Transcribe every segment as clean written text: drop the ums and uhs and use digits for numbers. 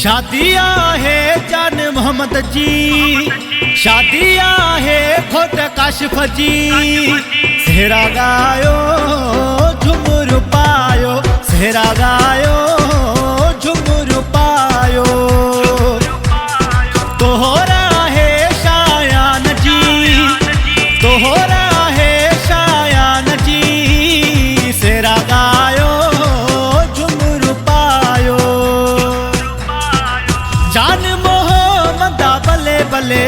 शादी आहे जान मोहम्मद जी, शादी आहे खोट काशिफ जी। सेहरा गायो झुमुर पायो, सेहरा गायो झुमुर पायो। तोहरा है शायान जी, तोहरा है शायान जी। सेहरा गायो झुमुर पायो। जान मोहम्मद बले बले,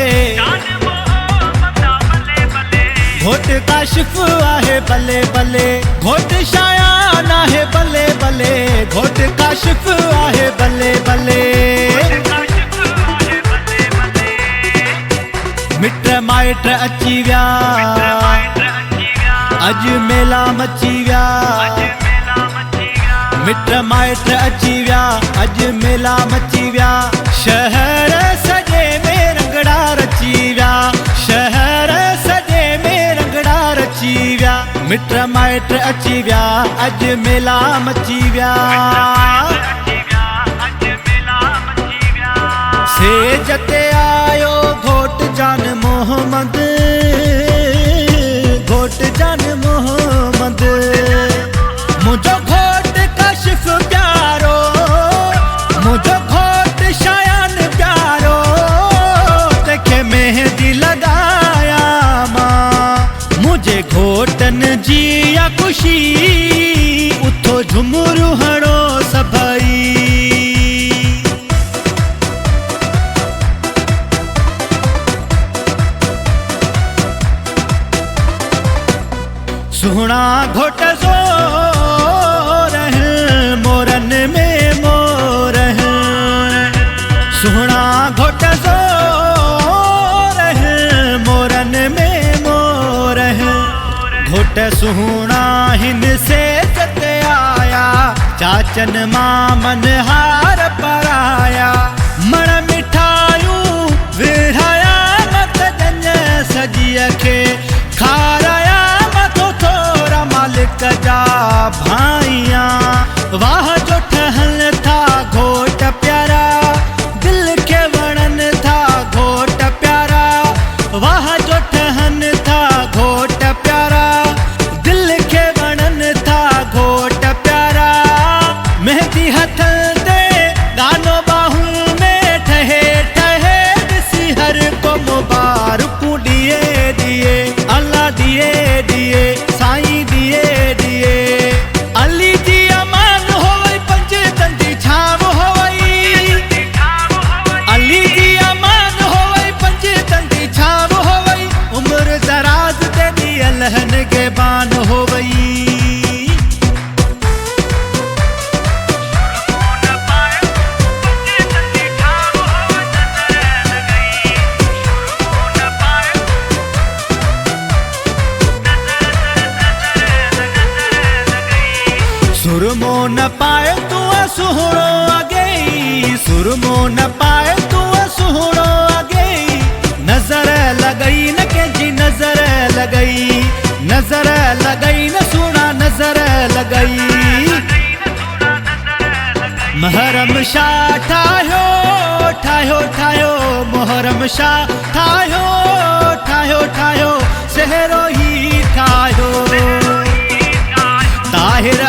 घोट काशिफ आहे बले बले, घोट शायान आहे बले बले, घोट काशिफ आहे बले बले। मिट माइट अची व्या, अज मेला मची व्या। मिट माइट अची व्या, अज मेला मची व्या। शहर सजे में रंगड़ा रची व्या, शहर सजे में रंगड़ा रची व्या। मिट माइट अची व्या, अज मेला मची व्या। सेज ते आयो घोट जान मोहम्मद, घोट जान मोहम्मद। मुझो घोट काशिफ प्यारो, मुझो घोट शायान प्यारो। देखे मेहंदी लगाया मां, मुझे घोटन जी या खुशी। उठो झुमुर हणो सभई। सुहना घोट ज़ोर है मोरन में मोर है। सुहना घोट ज़ोर है मोरन में मोर है। घोट सुहना हिन से जते आया, चाचन मामन हार पराया। मण मिठायूं विढ़ाया मत जन सजीअ खे खाराया। मालिक जा भाइया वाह जो ठहल था घोट प्यारा। दिल के वणन था घोट प्यारा, वाह जो ठहन था घोट प्यारा। दिल के वणन था घोट प्यारा। मेहंदी हथ दे गानो बाहुं में ठहे ठहे। ॾिसी हर को मुबारकूं ॾिए ॾिए, अल्लाह ॾिए ॾिए, साईं ॾिए ॾिए। अली जी अमान होवई, पंज दंदी छाव होवई। अली जी अमान होवई, पंज दंदी छाव होवई। उम्र दराज दे दी अल्हन के बान होवई। सुरमो न पाए तू सुहणो अगे, सुरमो न पाए तू सुहणो अगे। नजर लगई न कंहिंजी नजर लगई, नजर लगई न सुणा नजर लगई। महरम शाह ठाहियो ठाहियो ठाहियो, मुहरम शाह ठाहियो ठाहियो ठाहियो। सेहरो ही ठाहियो ताहिर